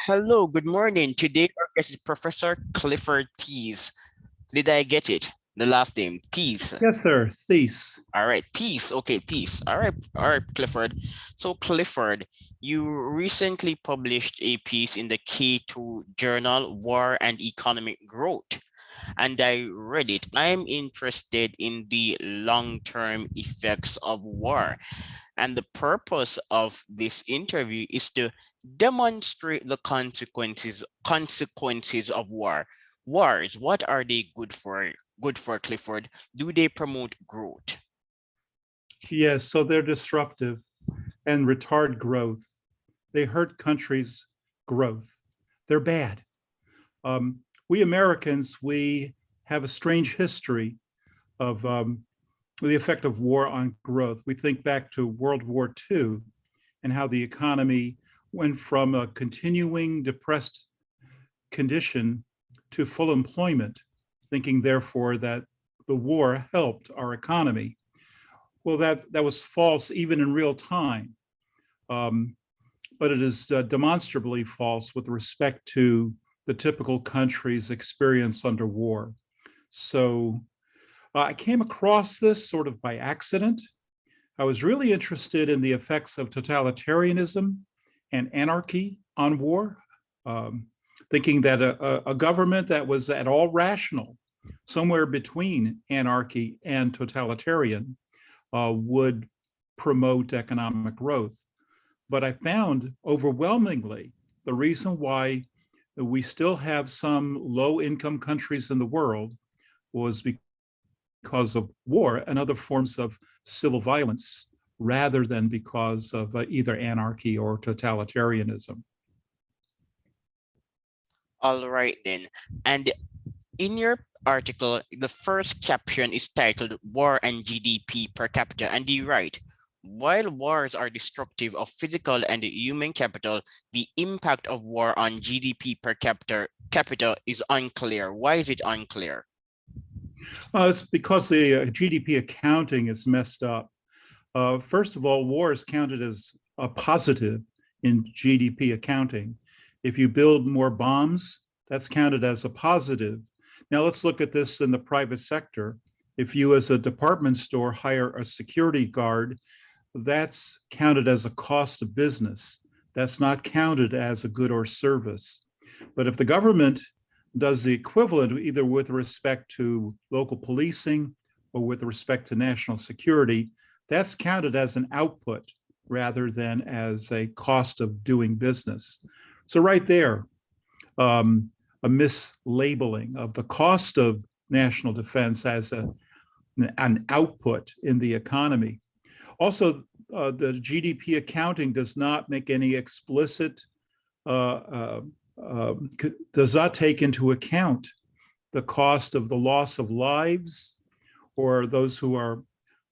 Hello, good morning. Today our guest is Professor Clifford Thies. Did I get it? The last name, Thies. Yes, sir. Thies. All right, Thies. Okay, Thies. All right, Clifford. So, Clifford, you recently published a piece in the K2 journal, War and Economic Growth, and I read it. I'm interested in the long-term effects of war. And the purpose of this interview is to demonstrate the consequences of war. Wars, what are they good for? Good for, Clifford? Do they promote growth? Yes, so they're disruptive and retard growth. They hurt countries' growth. They're bad. We Americans, we have a strange history of the effect of war on growth. We think back to World War II and how the economy went from a continuing depressed condition to full employment, thinking therefore that the war helped our economy. Well, that was false even in real time, um, but it is demonstrably false with respect to the typical country's experience under war. So I came across this sort of by accident. I was really interested in the effects of totalitarianism and anarchy on war, um, thinking that a government that was at all rational, somewhere between anarchy and totalitarian, would promote economic growth. But I found overwhelmingly the reason why we still have some low income countries in the world was because of war and other forms of civil violence rather than because of either anarchy or totalitarianism. All right, then. And in your article, the first caption is titled War and GDP per capita. And you write, while wars are destructive of physical and human capital, the impact of war on GDP per capita is unclear. Why is it unclear? It's because the GDP accounting is messed up. First of all, war is counted as a positive in GDP accounting. If you build more bombs, that's counted as a positive. Now let's look at this in the private sector. If you as a department store hire a security guard, that's counted as a cost of business. That's not counted as a good or service. But if the government does the equivalent, either with respect to local policing or with respect to national security, that's counted as an output rather than as a cost of doing business. So right there, a mislabeling of the cost of national defense as an output in the economy. Also, the GDP accounting does not make any explicit, does not take into account the cost of the loss of lives or those who are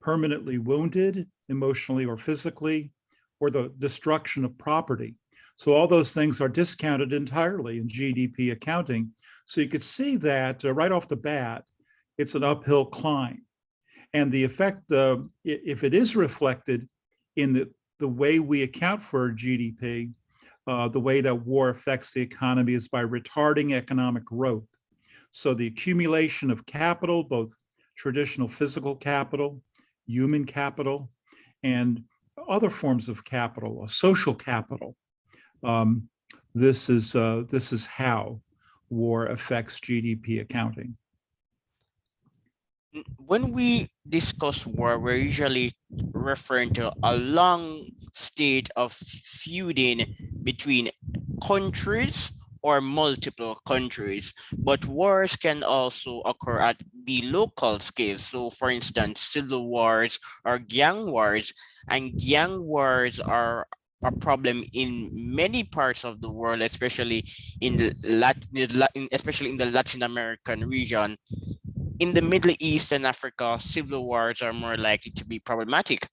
permanently wounded, emotionally or physically, or the destruction of property. So all those things are discounted entirely in GDP accounting. So you could see that right off the bat, it's an uphill climb. And the effect, if it is reflected in the way we account for GDP, the way that war affects the economy is by retarding economic growth. So the accumulation of capital, both traditional physical capital, human capital, and other forms of capital, social capital. This is how war affects GDP accounting. When we discuss war, we're usually referring to a long state of feuding between countries or multiple countries, but wars can also occur at the local scale. So for instance, civil wars or gang wars, and gang wars are a problem in many parts of the world, especially in the especially in the Latin American region. In the Middle East and Africa, civil wars are more likely to be problematic.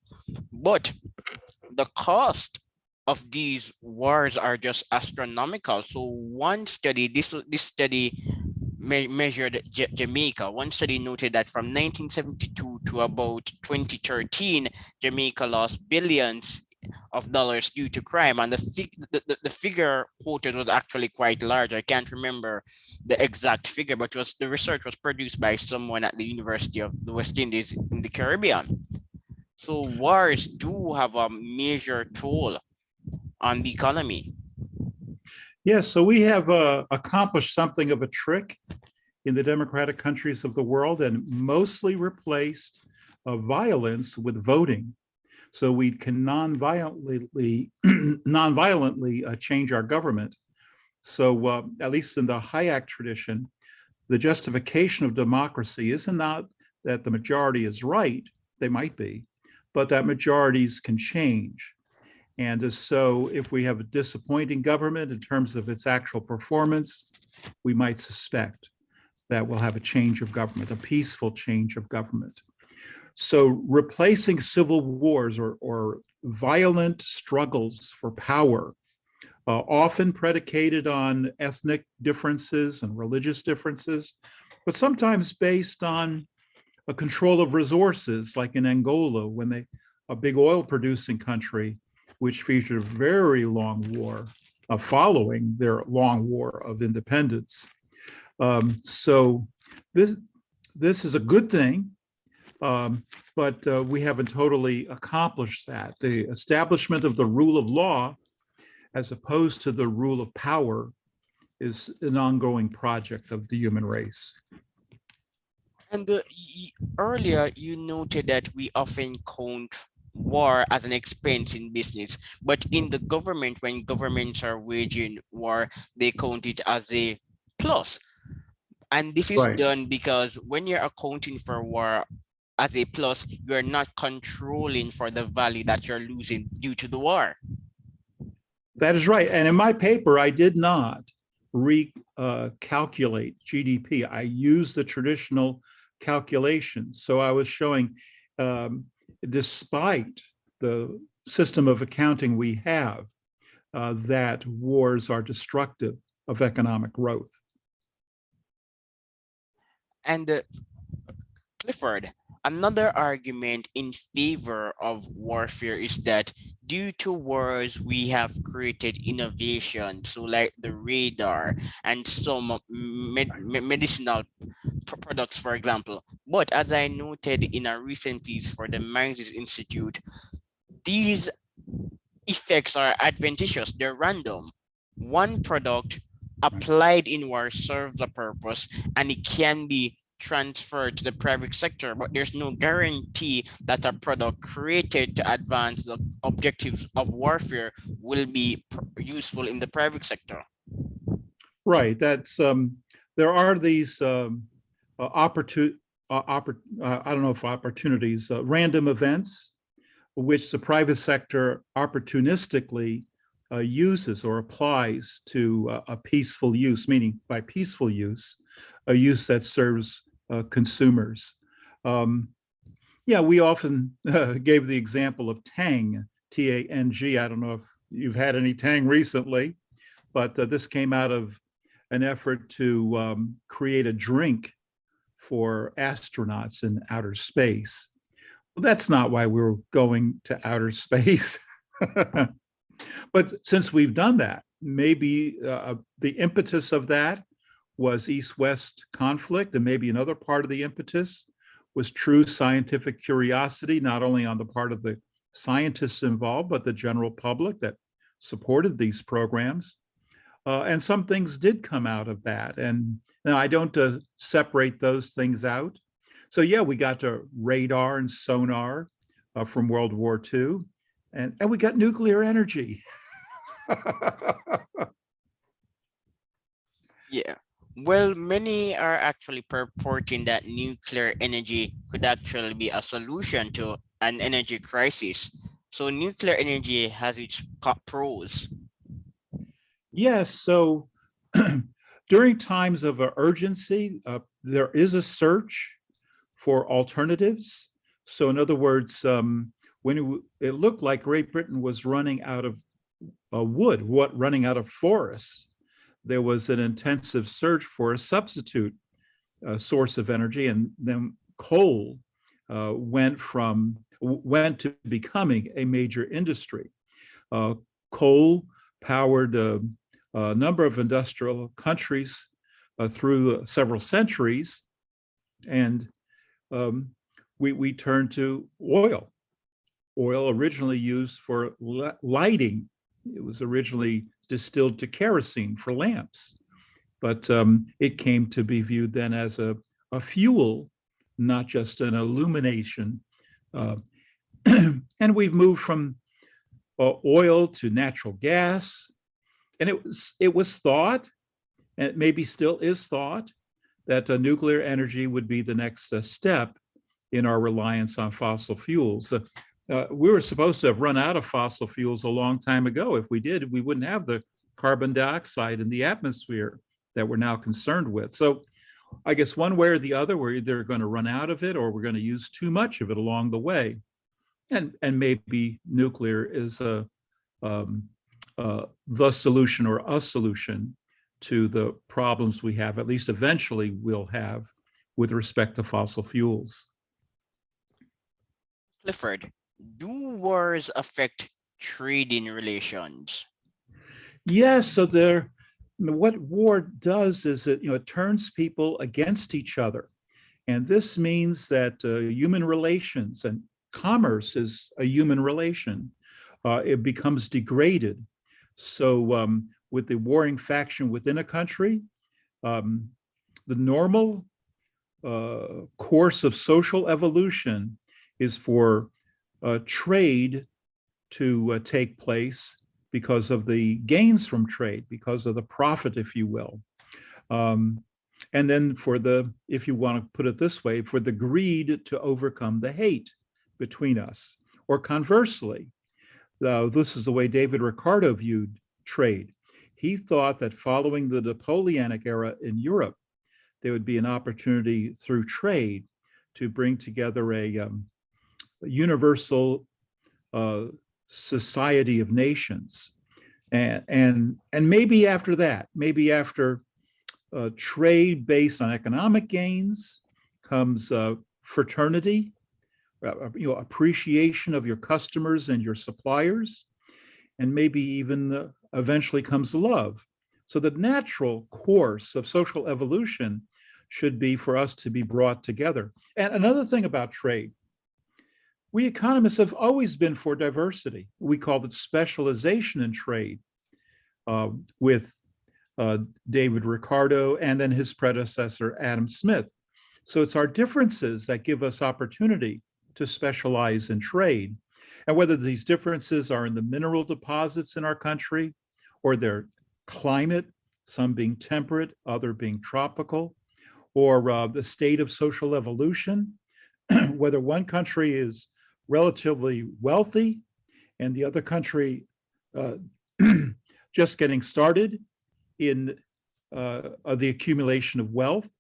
But the cost of these wars are just astronomical. So one study, this study measured Jamaica. One study noted that from 1972 to about 2013, Jamaica lost billions of dollars due to crime, and the figure quoted was actually quite large. I can't remember the exact figure, but was the research was produced by someone at the University of the West Indies in the Caribbean. So wars do have a major toll on the economy. Yes, so we have accomplished something of a trick in the democratic countries of the world and mostly replaced violence with voting. So we can non-violently change our government. So at least in the Hayek tradition, the justification of democracy isn't not that the majority is right, they might be, but that majorities can change. And so if we have a disappointing government in terms of its actual performance, we might suspect that we'll have a change of government, a peaceful change of government. So replacing civil wars or violent struggles for power, often predicated on ethnic differences and religious differences, but sometimes based on a control of resources, like in Angola, when a big oil producing country, which featured a very long war following their long war of independence. So this is a good thing, but we haven't totally accomplished that. The establishment of the rule of law, as opposed to the rule of power, is an ongoing project of the human race. And earlier you noted that we often count war as an expense in business, but in the government, when governments are waging war, they count it as a plus. And this is Right. done because when you're accounting for war as a plus, you're not controlling for the value that you're losing due to the war. That is right. And in my paper, I did not recalculate GDP. I used the traditional calculations. So I was showing, despite the system of accounting we have, that wars are destructive of economic growth. And Clifford, another argument in favor of warfare is that due to wars, we have created innovation, so like the radar and some medicinal products, for example. But as I noted in a recent piece for the Mises Institute, these effects are adventitious, they're random. One product applied in war serves a purpose and it can be transferred to the private sector, but there's no guarantee that a product created to advance the objectives of warfare will be useful in the private sector. Right. That's there are these opportun I don't know if opportunities, random events, which the private sector opportunistically uses or applies to a peaceful use, meaning by peaceful use, a use that serves consumers. Um, yeah, we often gave the example of Tang, Tang. I don't know if you've had any Tang recently, but this came out of an effort to create a drink for astronauts in outer space. Well, that's not why we were going to outer space. But since we've done that, maybe the impetus of that was East-West conflict, and maybe another part of the impetus was true scientific curiosity, not only on the part of the scientists involved, but the general public that supported these programs. And some things did come out of that. And now I don't separate those things out. So yeah, we got to radar and sonar from World War II, and we got nuclear energy. Yeah. Well, many are actually purporting that nuclear energy could actually be a solution to an energy crisis. So nuclear energy has its pros. Yes, so during times of urgency, there is a search for alternatives. So in other words, when it looked like Great Britain was running out of wood, running out of forests, there was an intensive search for a substitute source of energy, and then coal went to becoming a major industry. Coal-powered a number of industrial countries through several centuries, and we turned to oil. Oil originally used for lighting. It was originally distilled to kerosene for lamps, but it came to be viewed then as a fuel, not just an illumination. And we've moved from oil to natural gas, and it was thought, and it maybe still is thought, that nuclear energy would be the next step in our reliance on fossil fuels. We were supposed to have run out of fossil fuels a long time ago. If we did, we wouldn't have the carbon dioxide in the atmosphere that we're now concerned with. So I guess one way or the other, we're either going to run out of it or we're going to use too much of it along the way. And maybe nuclear is the solution or a solution to the problems we have, at least eventually we'll have, with respect to fossil fuels. Clifford, do wars affect trading relations? Yes, so what war does is it turns people against each other. And this means that human relations, and commerce is a human relation, it becomes degraded. So with the warring faction within a country, the normal course of social evolution is for trade to take place because of the gains from trade, because of the profit, if you will. And then if you want to put it this way, for the greed to overcome the hate between us. Or conversely, this is the way David Ricardo viewed trade. He thought that following the Napoleonic era in Europe, there would be an opportunity through trade to bring together a universal society of nations. And maybe after that, maybe after trade based on economic gains comes fraternity, appreciation of your customers and your suppliers, and maybe even eventually comes love. So the natural course of social evolution should be for us to be brought together. And another thing about trade, we economists have always been for diversity. We call it specialization in trade with David Ricardo and then his predecessor, Adam Smith. So it's our differences that give us opportunity to specialize in trade. And whether these differences are in the mineral deposits in our country or their climate, some being temperate, other being tropical, or the state of social evolution, whether one country is relatively wealthy and the other country just getting started in the accumulation of wealth,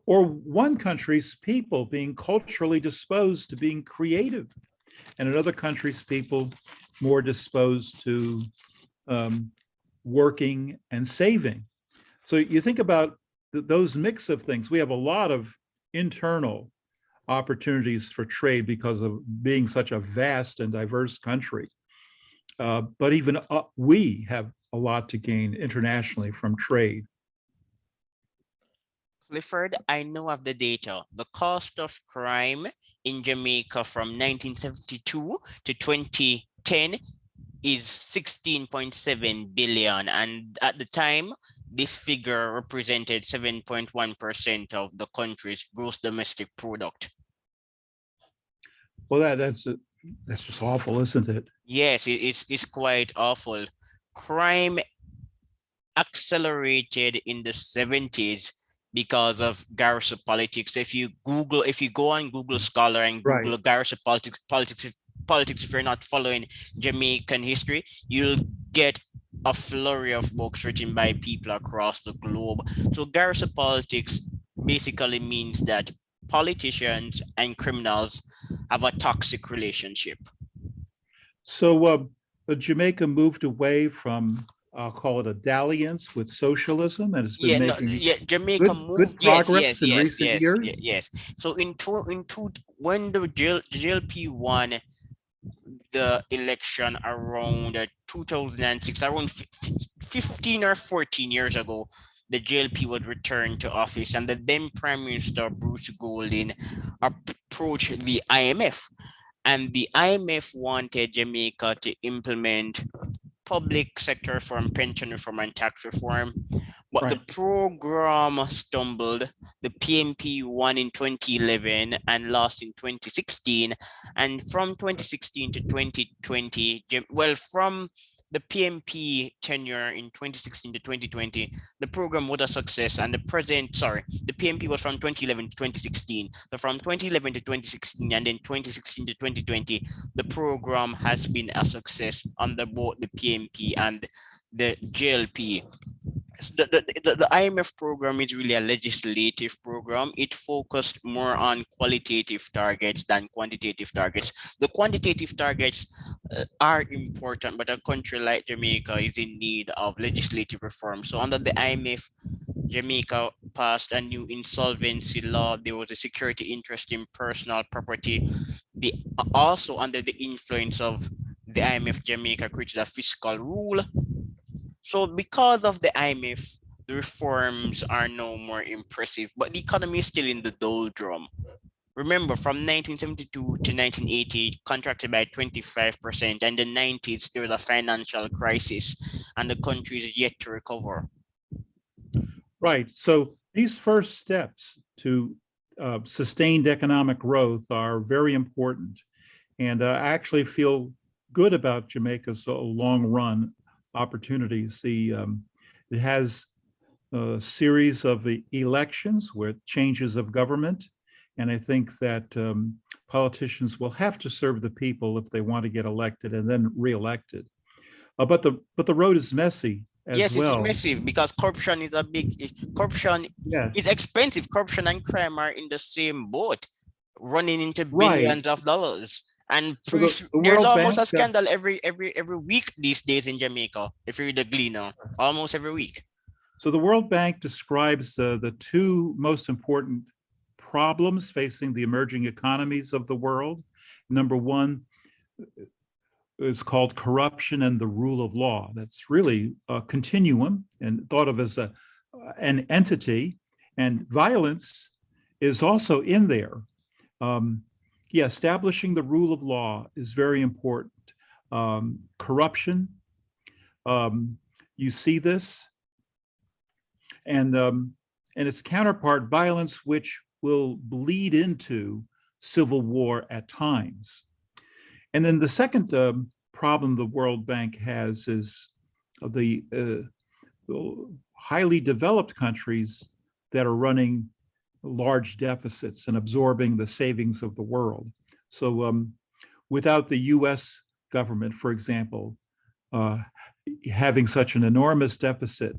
or one country's people being culturally disposed to being creative, and another country's people more disposed to working and saving. So you think about those mix of things. We have a lot of internal opportunities for trade because of being such a vast and diverse country. But even we have a lot to gain internationally from trade. Clifford, I know of the data. The cost of crime in Jamaica from 1972 to 2010 is 16.7 billion. And at the time, this figure represented 7.1% of the country's gross domestic product. Well, that's just awful, isn't it? Yes, it's quite awful. Crime accelerated in the 70s because of garrison politics. If you go on Google Scholar and Google Right. garrison politics, if you're not following Jamaican history, you'll get a flurry of books written by people across the globe. So garrison politics basically means that politicians and criminals have a toxic relationship. So Jamaica moved away from, I'll call it a dalliance with socialism, and it's been making Jamaica good moved. progress in recent years. Yes. So when the GLP-1, the election around 2006, around 15 or 14 years ago, the JLP would return to office, and the then Prime Minister Bruce Golding approached the IMF, and the IMF wanted Jamaica to implement public sector reform, pension reform, and tax reform. But the Right. program stumbled. The PMP won in 2011 and lost in 2016. And from 2016 to 2020, well, from the PMP tenure in 2016 to 2020, the program was a success. And the PMP was from 2011 to 2016. So from 2011 to 2016, and then 2016 to 2020, the program has been a success under both the PMP and the JLP. The IMF program is really a legislative program. It focused more on qualitative targets than quantitative targets. The quantitative targets are important, but a country like Jamaica is in need of legislative reform. So under the IMF, Jamaica passed a new insolvency law. There was a security interest in personal property. The also under the influence of the IMF, Jamaica created a fiscal rule. So because of the IMF, the reforms are no more impressive, but the economy is still in the doldrum. Remember, from 1972 to 1980, contracted by 25%, and the 90s, there was a financial crisis, and the country is yet to recover. Right. So these first steps to sustained economic growth are very important. And I actually feel good about Jamaica's long run opportunities. It has a series of elections with changes of government. And I think that politicians will have to serve the people if they want to get elected and then reelected. But the road is messy as Yes, it is well. massive because corruption is corruption is Yes. expensive. Corruption and crime are in the same boat, running into Right. billions of dollars. And So the there's World almost Bank, a scandal every week these days in Jamaica. If you read the Gleaner, almost every week. so the World Bank describes the two most important problems facing the emerging economies of the world. Number one is called corruption and the rule of law. That's really a continuum and thought of as an entity. And violence is also in there. Yeah, establishing the rule of law is very important. Corruption, you see this, and its counterpart, violence, which will bleed into civil war at times. And then the second problem the World Bank has is the highly developed countries that are running large deficits and absorbing the savings of the world. So without the US government, for example, having such an enormous deficit,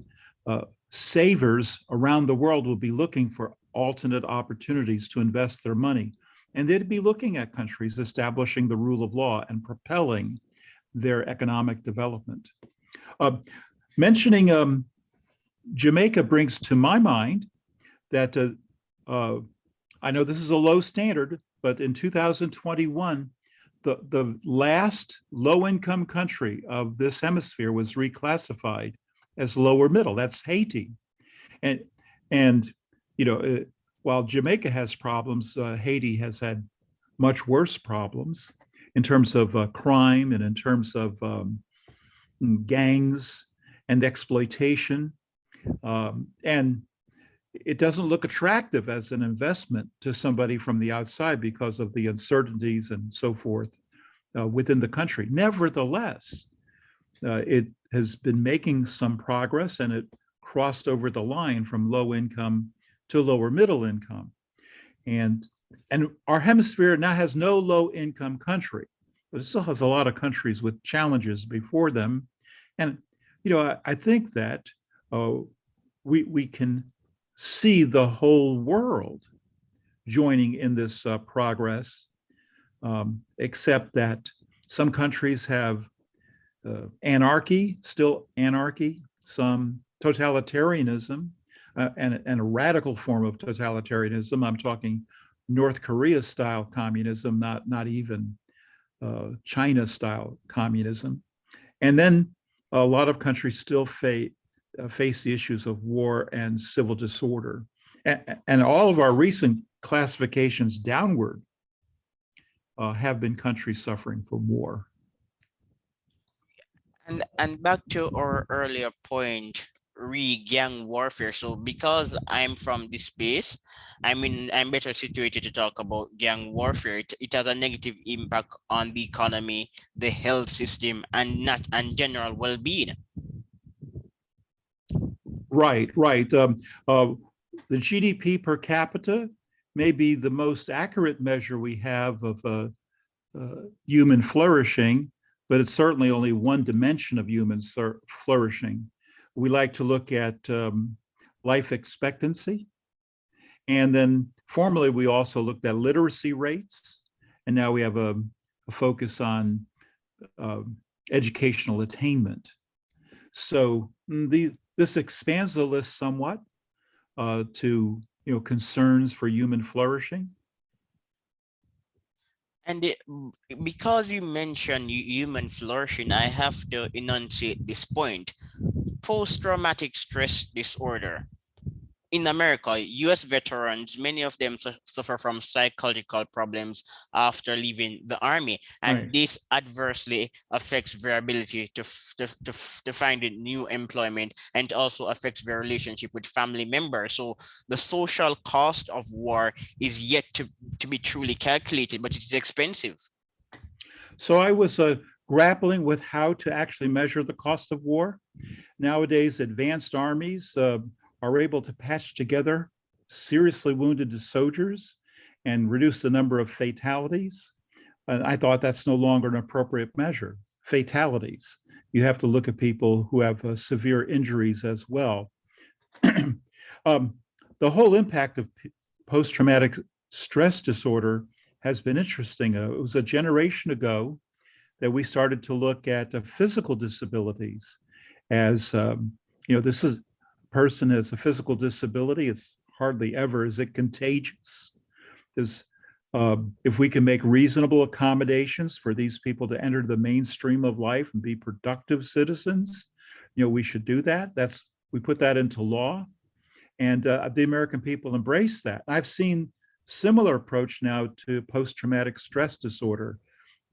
savers around the world will be looking for alternate opportunities to invest their money. And they'd be looking at countries establishing the rule of law and propelling their economic development. Mentioning Jamaica brings to my mind that I know this is a low standard, but in 2021, the last low-income country of this hemisphere was reclassified as lower middle. That's Haiti. And you know, while Jamaica has problems, Haiti has had much worse problems in terms of crime and in terms of gangs and exploitation. And it doesn't look attractive as an investment to somebody from the outside because of the uncertainties and so forth within the country. Nevertheless, it has been making some progress, and it crossed over the line from low income to lower middle income. And our hemisphere now has no low income country, but it still has a lot of countries with challenges before them. And, you know, I think that we can see the whole world joining in this progress, except that some countries have anarchy, still anarchy, some totalitarianism, and a radical form of totalitarianism. I'm talking North Korea style communism, not even China-style communism. And then a lot of countries still face the issues of war and civil disorder. And all of our recent classifications downward have been countries suffering from war. And back to our earlier point, gang warfare. So because I'm from this space, I'm better situated to talk about gang warfare. It has a negative impact on the economy, the health system, and not and general well-being. Right, right. The GDP per capita may be the most accurate measure we have of human flourishing, but it's certainly only one dimension of human flourishing. We like to look at life expectancy. And then formerly, we also looked at literacy rates. And now we have a focus on uh, educational attainment. So this expands the list somewhat to concerns for human flourishing. And because you mentioned human flourishing, I have to enunciate this point. Post-traumatic stress disorder. In America, US veterans, many of them suffer from psychological problems after leaving the army, and Right. this adversely affects their ability to find a new employment, and also affects their relationship with family members. So the social cost of war is yet to be truly calculated, but it is expensive. So I was grappling with how to actually measure the cost of war. Nowadays, advanced armies are able to patch together seriously wounded soldiers and reduce the number of fatalities. And I thought that's no longer an appropriate measure. Fatalities. You have to look at people who have severe injuries as well. um, the whole impact of post-traumatic stress disorder has been interesting. It was a generation ago that we started to look at physical disabilities as, this is a person has a physical disability. It's hardly ever is it contagious. Is if we can make reasonable accommodations for these people to enter the mainstream of life and be productive citizens, we should do that. We put that into law, and the American people embrace that. I've seen similar approach now to post-traumatic stress disorder.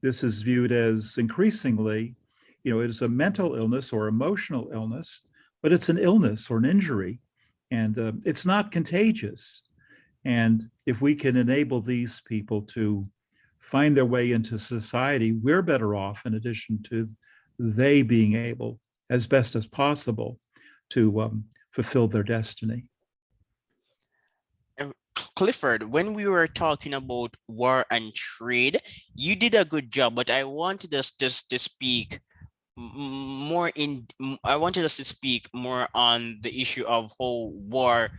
This is viewed as increasingly, it is a mental illness or emotional illness, but it's an illness or an injury, and it's not contagious. And if we can enable these people to find their way into society, we're better off, in addition to they being able, as best as possible, to fulfill their destiny. Clifford, when we were talking about war and trade, you did a good job, but I wanted us just to speak I wanted us to speak more on the issue of how war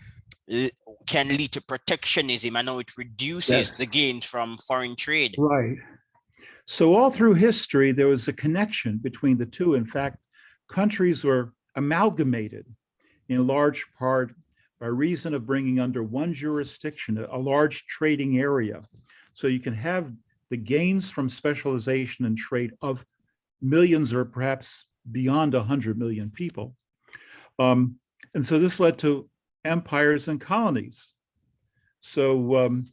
can lead to protectionism. I know it reduces Yes. the gains from foreign trade. Right. So all through history, there was a connection between the two. In fact, countries were amalgamated in large part by reason of bringing under one jurisdiction a large trading area. So you can have the gains from specialization and trade of millions or perhaps beyond 100 million people. And so this led to empires and colonies. So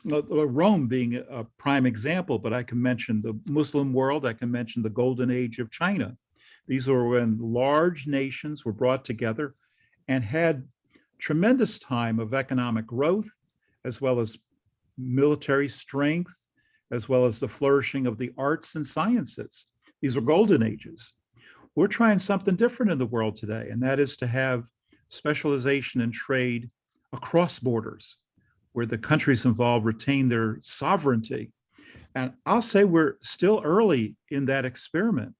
Rome being a prime example, but I can mention the Muslim world, I can mention the golden age of China. These were when large nations were brought together and had tremendous time of economic growth, as well as military strength, as well as the flourishing of the arts and sciences. These were golden ages. We're trying something different in the world today, and that is to have specialization in trade across borders, where the countries involved retain their sovereignty. And I'll say we're still early in that experiment.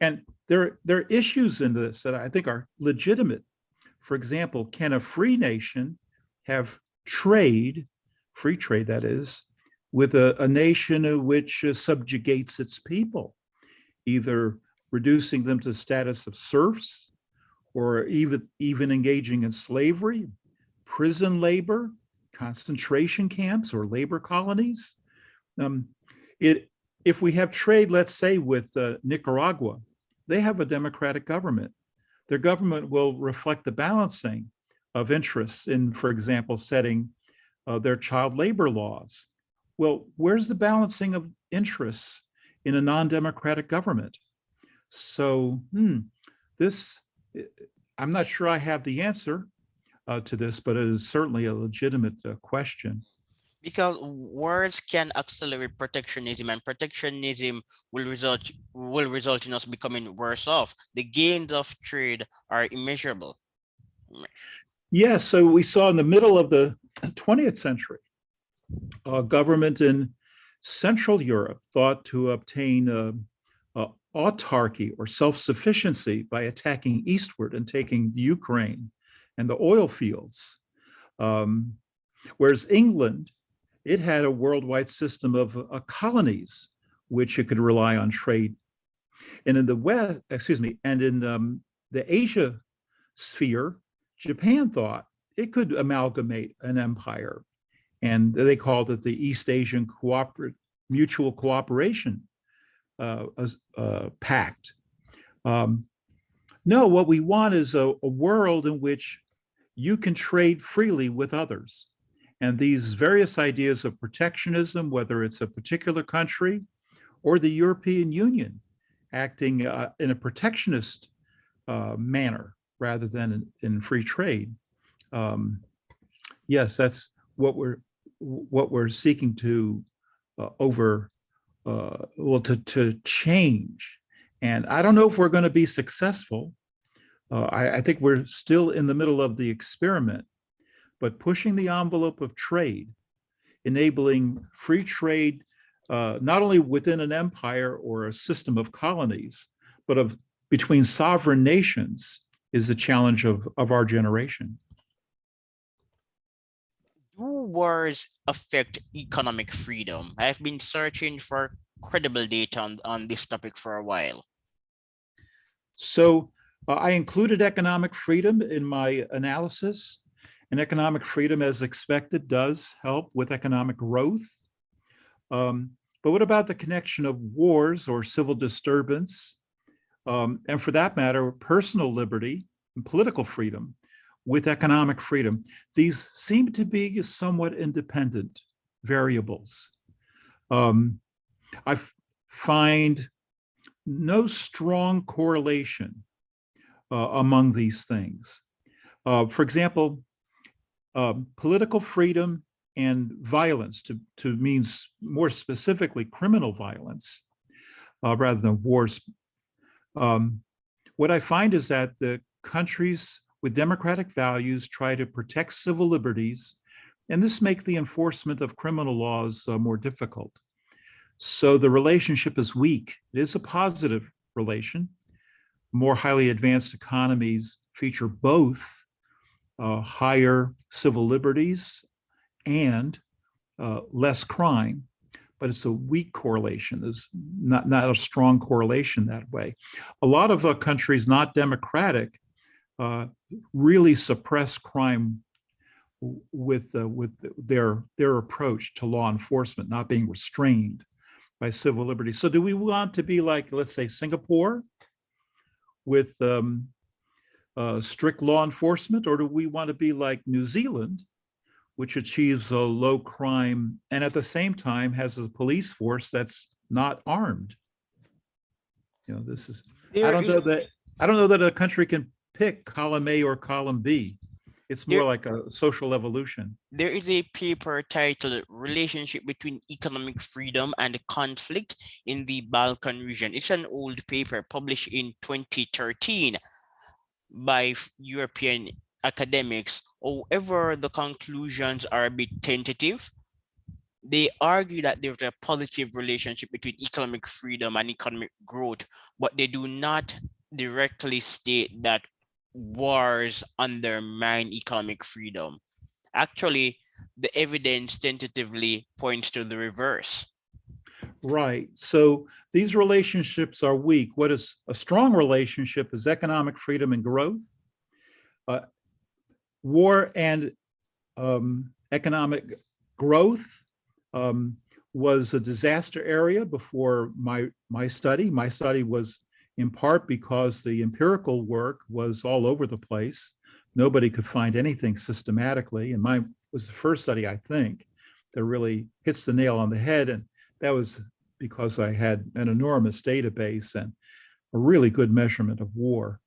And there are issues in this that I think are legitimate. For example, can a free nation have trade, free trade that is, with a nation which subjugates its people, either reducing them to the status of serfs or even engaging in slavery, prison labor, concentration camps, or labor colonies? It if we have trade, let's say with Nicaragua, they have a democratic government. Their government will reflect the balancing of interests in, for example, setting their child labor laws. Well, where's the balancing of interests in a non-democratic government? So this, I'm not sure I have the answer to this, but it is certainly a legitimate question. Because wars can accelerate protectionism, and protectionism will result in us becoming worse off. The gains of trade are immeasurable. Yes, so we saw in the middle of the 20th century, a government in Central Europe thought to obtain autarky or self-sufficiency by attacking eastward and taking Ukraine and the oil fields. Whereas England, it had a worldwide system of colonies, which it could rely on trade. And in the West, excuse me, and in the Asia sphere, Japan thought it could amalgamate an empire. And they called it the East Asian Mutual Cooperation Pact. No, what we want is a world in which you can trade freely with others. And these various ideas of protectionism, whether it's a particular country or the European Union acting in a protectionist manner rather than in free trade. Yes, that's what we're seeking to to change. And I don't know if we're going to be successful. I think we're still in the middle of the experiment, but pushing the envelope of trade, enabling free trade, not only within an empire or a system of colonies, but between sovereign nations is the challenge of our generation. Do wars affect economic freedom? I've been searching for credible data on this topic for a while. So I included economic freedom in my analysis, and economic freedom, as expected, does help with economic growth. But what about the connection of wars or civil disturbance, and for that matter, personal liberty and political freedom with economic freedom? These seem to be somewhat independent variables. I find no strong correlation among these things. For example, political freedom and violence, to mean more specifically criminal violence rather than wars. What I find is that the countries with democratic values try to protect civil liberties, and this makes the enforcement of criminal laws more difficult. So the relationship is weak. It is a positive relation. More highly advanced economies feature both higher civil liberties and less crime, but it's a weak correlation. There's not a strong correlation that way. A lot of countries not democratic really suppress crime with their approach to law enforcement, not being restrained by civil liberties. So do we want to be like, let's say, Singapore with strict law enforcement, or do we want to be like New Zealand, which achieves a low crime and at the same time has a police force that's not armed? You know, this is, I don't know that a country can pick column A or column B. It's more like a social evolution. There is a paper titled Relationship Between Economic Freedom and Conflict in the Balkan Region. It's an old paper published in 2013 by European academics. However, the conclusions are a bit tentative. They argue that there's a positive relationship between economic freedom and economic growth, but they do not directly state that wars undermine economic freedom. Actually, the evidence tentatively points to the reverse. Right. So these relationships are weak. What is a strong relationship is economic freedom and growth. War and economic growth was a disaster area before my study. My study was in part because the empirical work was all over the place. Nobody could find anything systematically. And mine was the first study, I think, that really hits the nail on the head. And that was because I had an enormous database and a really good measurement of war.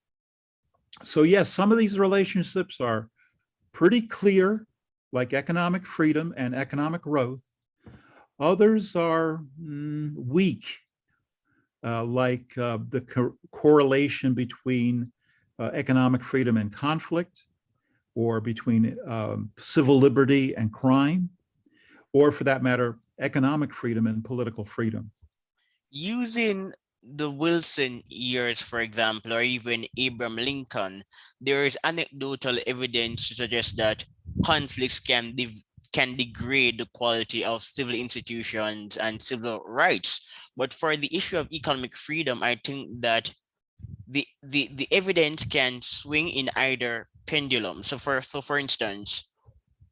So yes, some of these relationships are pretty clear, like economic freedom and economic growth. Others are weak, like the correlation between economic freedom and conflict, or between civil liberty and crime, or for that matter, economic freedom and political freedom. Using the Wilson years, for example, or even Abraham Lincoln, there is anecdotal evidence to suggest that conflicts can degrade the quality of civil institutions and civil rights. But for the issue of economic freedom, I think that the evidence can swing in either pendulum. So for instance,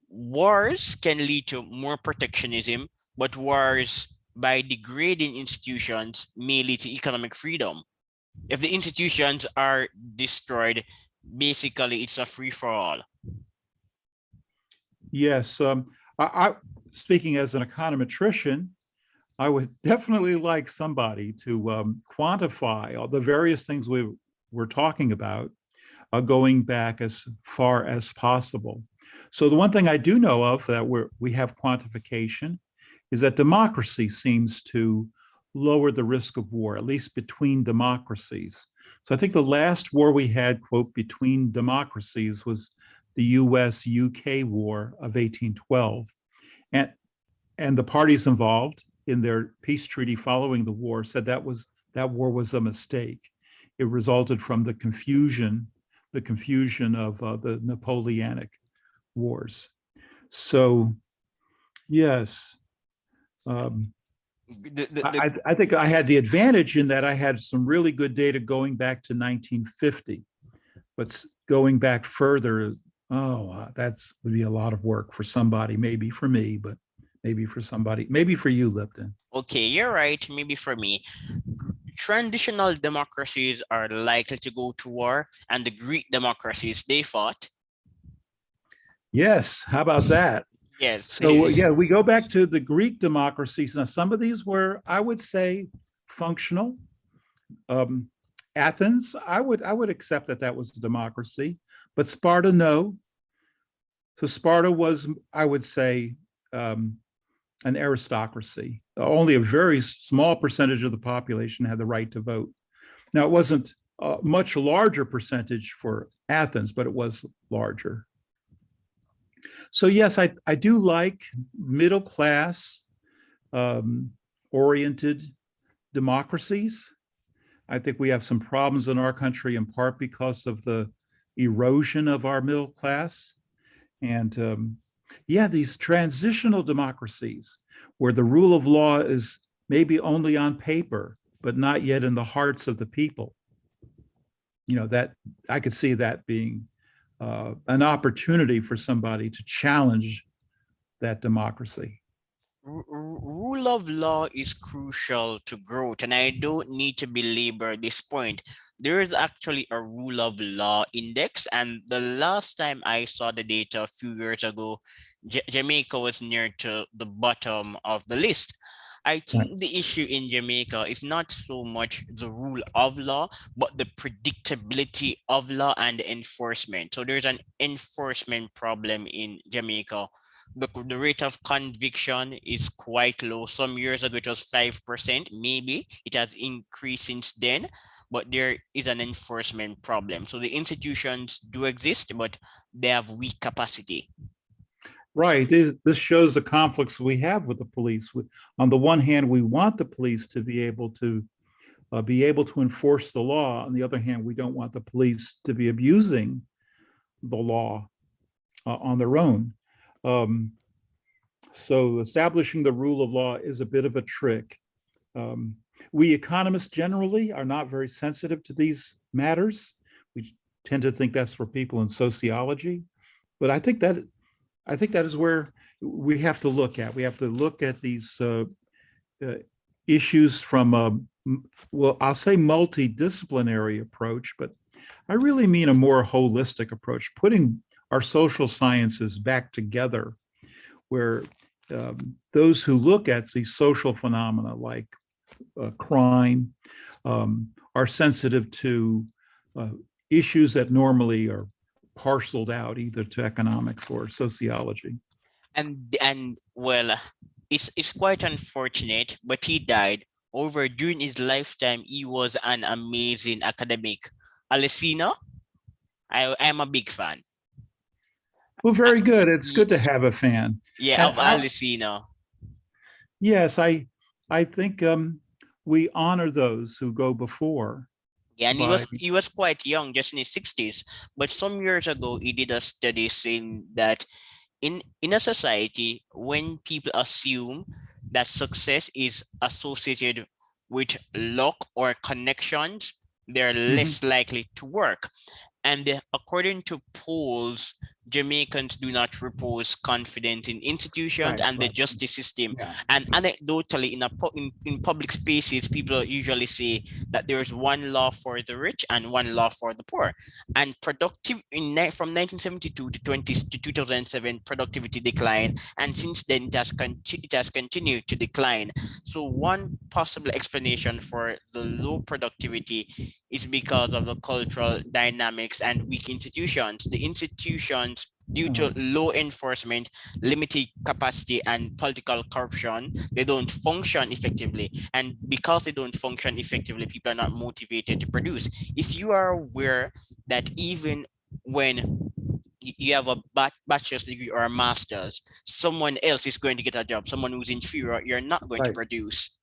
wars can lead to more protectionism, but wars by degrading institutions may lead to economic freedom. If the institutions are destroyed, basically it's a free for all. Yes, speaking as an econometrician, I would definitely like somebody to quantify all the various things we're talking about, going back as far as possible. So the one thing I do know of that we have quantification is that democracy seems to lower the risk of war, at least between democracies. So I think the last war we had, quote, between democracies was the US-UK War of 1812. And the parties involved in their peace treaty following the war said that war was a mistake. It resulted from the confusion of the Napoleonic Wars. So, yes, I think I had the advantage in that I had some really good data going back to 1950, but going back further, that's would be a lot of work for somebody, maybe for me, but maybe for somebody, maybe for you, Lipton. Okay, you're right. Maybe for me, transitional democracies are likely to go to war, and the Greek democracies, they fought. Yes, how about that? Yes. So yeah, we go back to the Greek democracies. Now, some of these were, I would say, functional. Athens, I would accept that was a democracy, but Sparta, no. So Sparta was, I would say, an aristocracy. Only a very small percentage of the population had the right to vote. Now, it wasn't a much larger percentage for Athens, but it was larger. So yes, I do like middle class oriented democracies. I think we have some problems in our country in part because of the erosion of our middle class. And these transitional democracies where the rule of law is maybe only on paper, but not yet in the hearts of the people. That I could see that being an opportunity for somebody to challenge that democracy. Rule of law is crucial to growth, and I don't need to belabor this point. There is actually a rule of law index, and the last time I saw the data a few years ago, Jamaica was near to the bottom of the list. I think the issue in Jamaica is not so much the rule of law, but the predictability of law and enforcement. So there's an enforcement problem in Jamaica. The rate of conviction is quite low. Some years ago it was 5%, maybe it has increased since then, but there is an enforcement problem. So the institutions do exist, but they have weak capacity. Right. This shows the conflicts we have with the police. On the one hand, we want the police to be able to enforce the law. On the other hand, we don't want the police to be abusing the law on their own. So establishing the rule of law is a bit of a trick. We economists generally are not very sensitive to these matters. We tend to think that's for people in sociology, but I think that is where we have to look at. We have to look at these issues from a, well, I'll say multidisciplinary approach, but I really mean a more holistic approach, putting our social sciences back together, where those who look at these social phenomena like crime are sensitive to issues that normally are parceled out either to economics or sociology. And well, it's quite unfortunate, but he died. Over during his lifetime, he was an amazing academic. Alessino, I'm a big fan. Well, Uh, very good. It's y- good to have a fan. yeah, And of Alessino. yes, I think we honor those who go before Yeah, and he by was he was quite young, just in his 60s. But some years ago, he did a study saying that in a society, when people assume that success is associated with luck or connections, they're Mhm. less likely to work. And according to polls, Jamaicans do not repose confidence in institutions Right, and the right. justice system. Yeah. And anecdotally, in public spaces, people usually say that there is one law for the rich and one law for the poor. And from 1972 to 2007, productivity declined, and since then it has continued to decline. So one possible explanation for the low productivity is because of the cultural dynamics and weak institutions. The institutions, due to Uh, low enforcement, limited capacity, and political corruption, they don't function effectively. And because they don't function effectively, people are not motivated to produce. If you are aware that even when you have a bachelor's degree or a master's, someone else is going to get a job, someone who's inferior, you're not going to right, produce.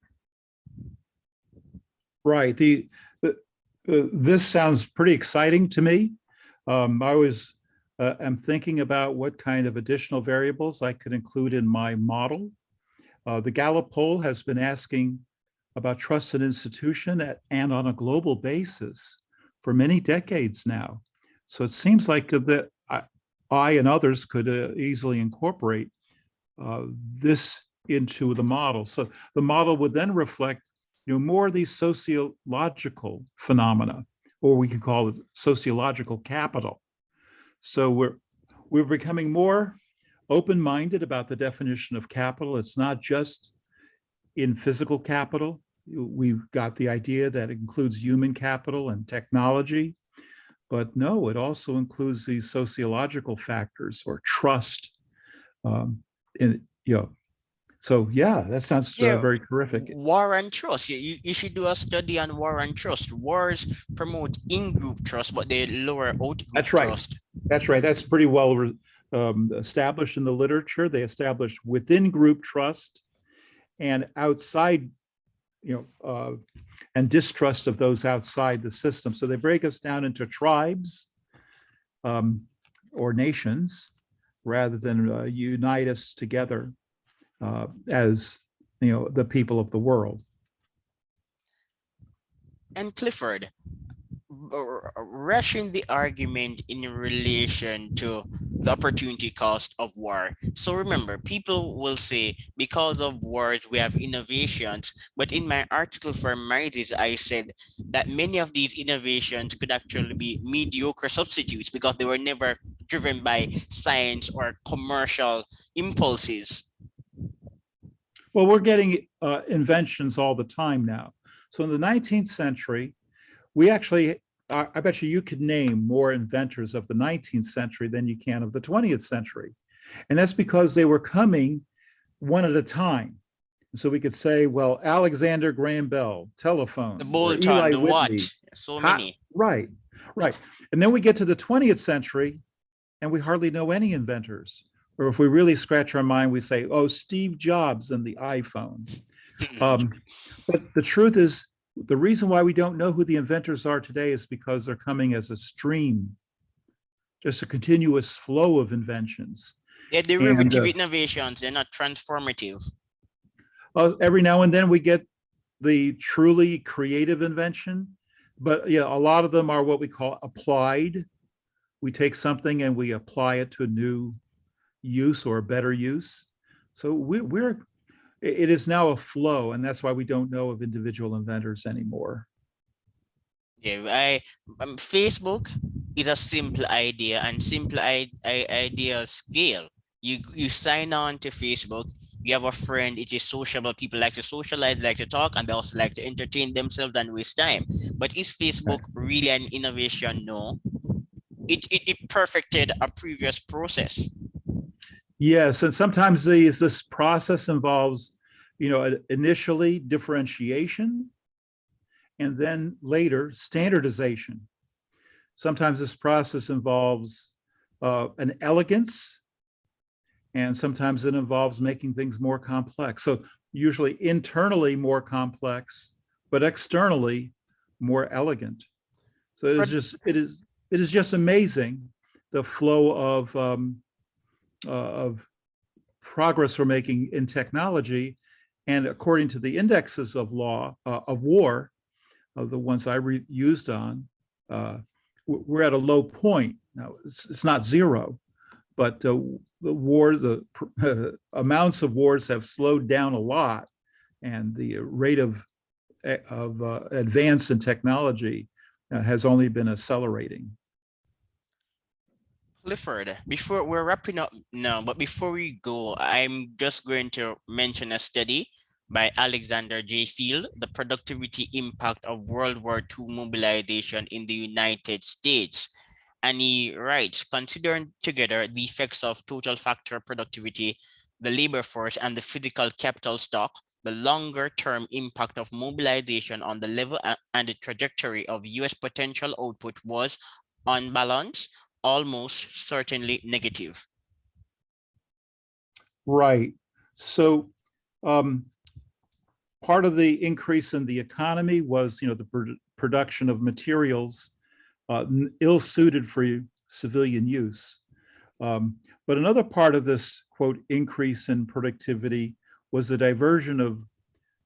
right. This sounds pretty exciting to me. I was am thinking about what kind of additional variables I could include in my model. The Gallup poll has been asking about trust in institution and on a global basis for many decades now. So it seems like that I and others could easily incorporate this into the model. So the model would then reflect, more of these sociological phenomena, or we could call it sociological capital. So we're becoming more open-minded about the definition of capital. It's not just in physical capital. We've got the idea that it includes human capital and technology, but no, it also includes these sociological factors or trust. In so yeah, that sounds Yeah, very terrific. war and trust. You should do a study on war and trust. Wars promote in-group trust, but they lower out-group That's right. trust. That's right. That's pretty well established in the literature. They established within group trust and outside, and distrust of those outside the system. So they break us down into tribes um, or nations rather than unite us together as the people of the world. And Clifford, rushing the argument in relation to the opportunity cost of war. So remember, people will say because of wars we have innovations, but in my article for Marriages, I said that many of these innovations could actually be mediocre substitutes because they were never driven by science or commercial impulses. Well, we're getting inventions all the time now. So in the 19th century, we actually, I bet you could name more inventors of the 19th century than you can of the 20th century. And that's because they were coming one at a time. So we could say, well, Alexander Graham Bell, The telephone, or Bolton, Eli the Whitney, what, so hot, many. right, right. And then we get to the 20th century and we hardly know any inventors. Or if we really scratch our mind, we say, oh, Steve Jobs and the iPhone. Um, but the truth is, the reason why we don't know who the inventors are today is because they're coming as a stream, just a continuous flow of inventions. They're And derivative innovations, they're not transformative. every now and then we get the truly creative invention, but yeah, a lot of them are what we call applied. We take something and we apply it to a new use or a better use. So we're it is now a flow, and that's why we don't know of individual inventors anymore. Yeah, Facebook is a simple idea, and simple idea scale. You sign on to Facebook. You have a friend. It is sociable. People like to socialize, like to talk, and they also like to entertain themselves and waste time. But is Facebook really an innovation? No. It perfected a previous process. Yes, and sometimes this process involves, initially differentiation, and then later standardization. Sometimes this process involves an elegance, and sometimes it involves making things more complex. So usually internally more complex, but externally more elegant. So it is just amazing the flow of progress we're making in technology. And according to the indexes of war, the ones I used on, we're at a low point. Now, it's not zero, but the amounts of wars have slowed down a lot, and the rate of advance in technology has only been accelerating. Clifford, before we're wrapping up now, but before we go, I'm just going to mention a study by Alexander J. Field, The Productivity Impact of World War II Mobilization in the United States. And he writes, considering together the effects of total factor productivity, the labor force, and the physical capital stock, the longer-term impact of mobilization on the level and the trajectory of US potential output was, on balance, almost certainly negative. Right. So part of the increase in the economy was, the production of materials ill-suited for civilian use. But another part of this, quote, increase in productivity was the diversion of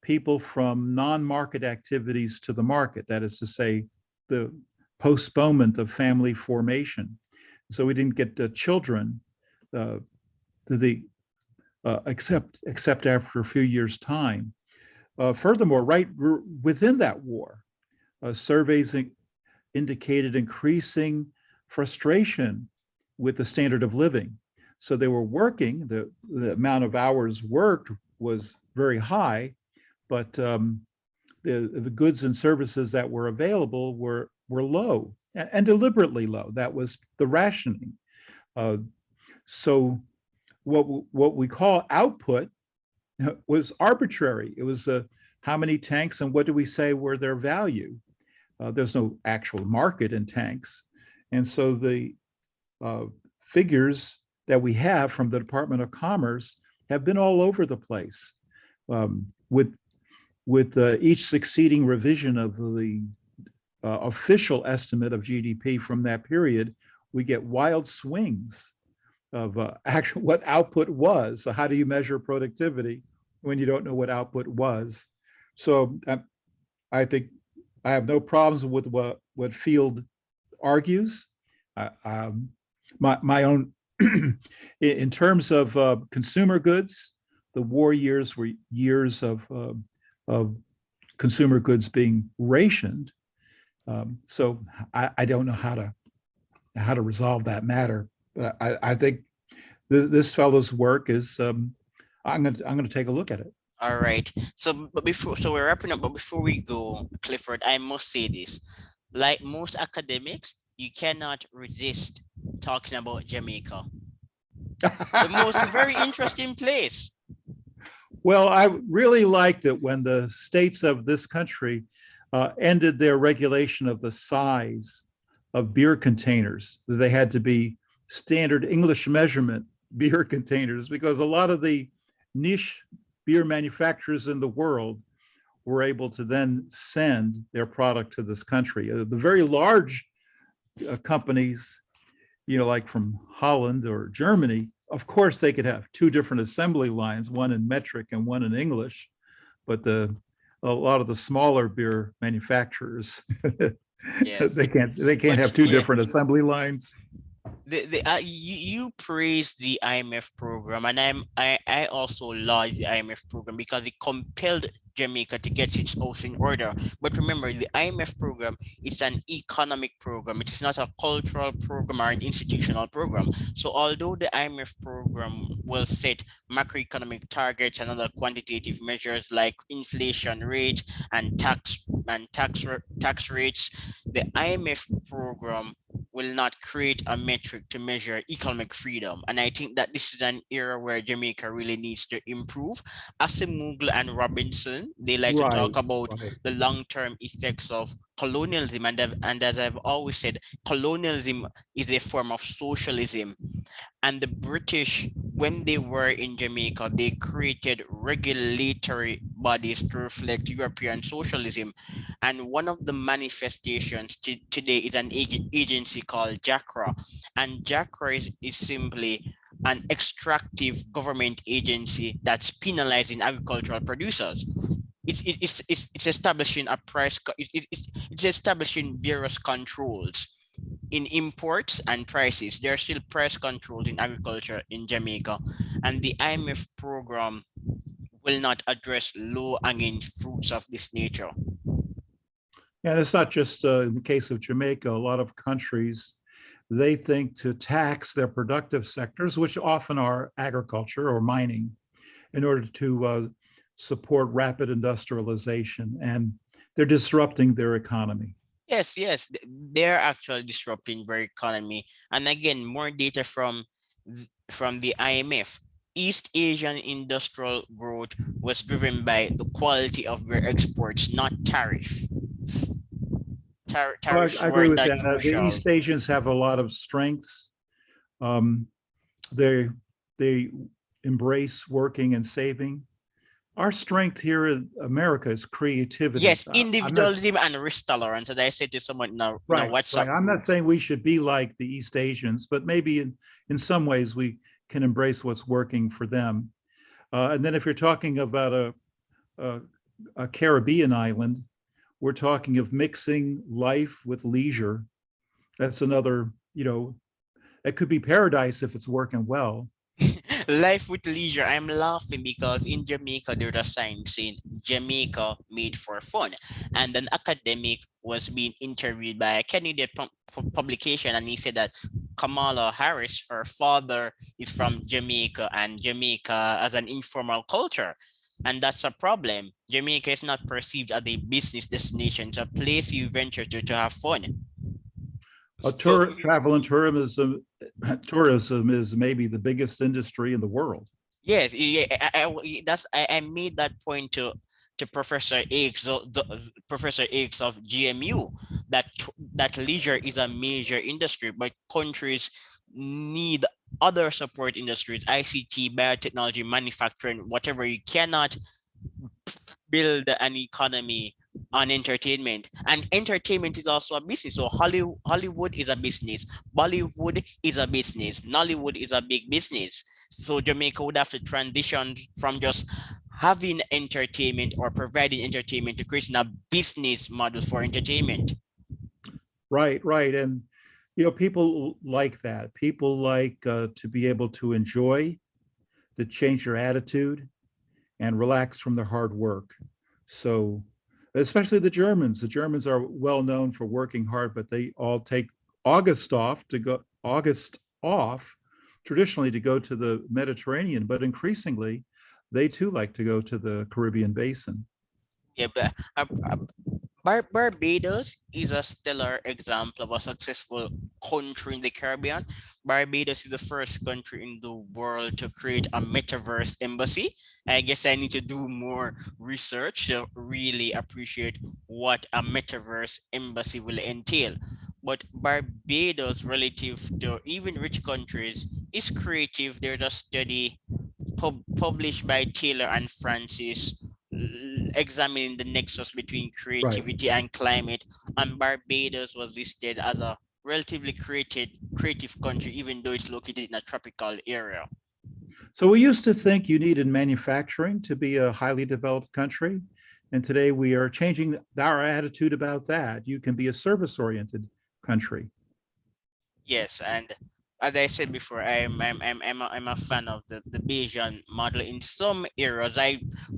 people from non-market activities to the market. That is to say, the postponement of family formation. So we didn't get the children except after a few years' time. Furthermore, right within that war, surveys indicated increasing frustration with the standard of living. So they were working, the amount of hours worked was very high, but the goods and services that were available were low, and deliberately low. That was the rationing. So what we call output was arbitrary. It was how many tanks and what do we say were their value? There's no actual market in tanks. And so the figures that we have from the Department of Commerce have been all over the place. With each succeeding revision of the official estimate of GDP from that period, we get wild swings of actual what output was. So how do you measure productivity when you don't know what output was? So I think I have no problems with what Field argues. My own, in terms of consumer goods, the war years were years of consumer goods being rationed. So I don't know how to resolve that matter. But I think this fellow's work is. I'm going to take a look at it. All right. So we're wrapping up. But before we go, Clifford, I must say this: like most academics, you cannot resist talking about Jamaica. Very interesting place. Well, I really liked it when the states of this country ended their regulation of the size of beer containers. They had to be standard English measurement beer containers, because a lot of the niche beer manufacturers in the world were able to then send their product to this country. The very large companies, like from Holland or Germany, of course, they could have two different assembly lines, one in metric and one in English, but a lot of the smaller beer manufacturers, yes. they can't have two different assembly lines. You praise the IMF program, and I also laud the IMF program because it compelled Jamaica to get its house in order. But remember, the IMF program is an economic program. It is not a cultural program or an institutional program. So although the IMF program will set macroeconomic targets and other quantitative measures like inflation rate and tax rates, the IMF program will not create a metric to measure economic freedom. And I think that this is an era where Jamaica really needs to improve. Asimuglu and Robinson, they like to Right, talk about right. the long-term effects of colonialism. And as I've always said, colonialism is a form of socialism. And the British, when they were in Jamaica, they created regulatory bodies to reflect European socialism. And one of the manifestations today is an agency called JACRA. And JACRA is simply an extractive government agency that's penalizing agricultural producers. It's establishing a it's establishing various controls in imports and prices. There are still price controls in agriculture in Jamaica, and the IMF program will not address low hanging fruits of this nature. And it's not just in the case of Jamaica, a lot of countries, they think to tax their productive sectors, which often are agriculture or mining, in order to support rapid industrialization. And they're disrupting their economy. Yes, they're actually disrupting their economy. And again, more data from the IMF. East Asian industrial growth was driven by the quality of their exports, not tariff. Oh, Tariffs I agree weren't with that that. The crucial. East Asians have a lot of strengths. Um, they they embrace working and saving. Our strength here in America is creativity. Yes, I'm not individualism and risk tolerance. As I said to someone in a right, WhatsApp right. I'm not group. saying we should be like the East Asians, but maybe in some ways we can embrace what's working for them. And then if you're talking about a, a Caribbean island, we're talking of mixing life with leisure. That's another, it could be paradise if it's working well. Life with leisure. I'm laughing because in Jamaica there's a sign saying Jamaica made for fun, and an academic was being interviewed by a Canadian publication, and he said that Kamala Harris, her father, is from Jamaica, and Jamaica as an informal culture. And that's a problem. Jamaica is not perceived as a business destination, it's a place you venture to have fun. So Travel and tourism, tourism is maybe the biggest industry in the world. yes, yeah, I made that point to Professor X, Professor X of GMU, that leisure is a major industry, but countries need other support industries, ICT, biotechnology, manufacturing, whatever. You cannot build an economy on entertainment, and entertainment is also a business. So Hollywood is a business, Bollywood is a business, Nollywood is a big business. So Jamaica would have to transition from just having entertainment or providing entertainment to creating a business model for entertainment. Right, right. And, people like that. People like to be able to enjoy, to change their attitude and relax from their hard work. So, especially the Germans. The Germans are well known for working hard, but they all take August off traditionally to go to the Mediterranean, but increasingly they too like to go to the Caribbean basin. Yeah, but Barbados is a stellar example of a successful country in the Caribbean. Barbados is the first country in the world to create a metaverse embassy. I guess I need to do more research to really appreciate what a metaverse embassy will entail. But Barbados, relative to even rich countries, is creative. There's a study published by Taylor and Francis examining the nexus between Right. creativity and climate, and Barbados was listed as a relatively creative country, even though it's located in a tropical area. So we used to think you needed manufacturing to be a highly developed country. And today we are changing our attitude about that. You can be a service oriented country. Yes, and as I said before, I'm a fan of the Bayesian model. In some areas,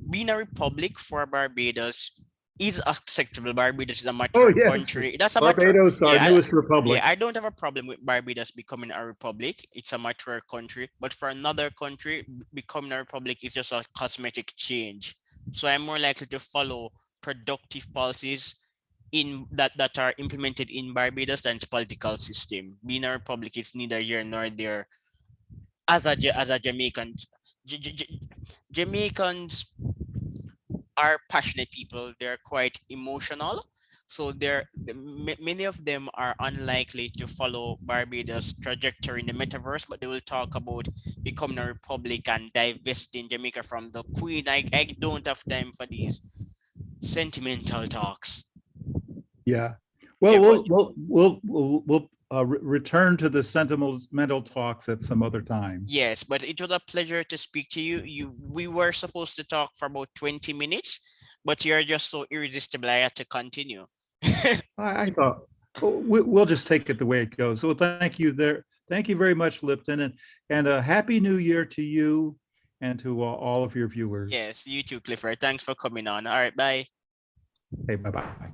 being a republic for Barbados is acceptable. Barbados is a Oh, mature yes. country. That's a mature. Barbados, our Yeah, newest yeah. republic. I don't have a problem with Barbados becoming a republic. It's a mature country. But for another country, becoming a republic is just a cosmetic change. So I'm more likely to follow productive policies in that are implemented in Barbados and its political system. Being a republic is neither here nor there. As a Jamaican, Jamaicans are passionate people. They're quite emotional. So many of them are unlikely to follow Barbados' trajectory in the metaverse, but they will talk about becoming a republic and divesting Jamaica from the Queen. I don't have time for these sentimental talks. Yeah. Well, Yeah, but we'll return to the sentimental talks at some other time. yes, but it was a pleasure to speak to you. We were supposed to talk for about 20 minutes, but you're just so irresistible. I had to continue. I thought we'll just take it the way it goes. So thank you there. Thank you very much, Lipton, and a happy new year to you and to all of your viewers. Yes, you too, Clifford. Thanks for coming on. All right, bye. Okay, bye-bye.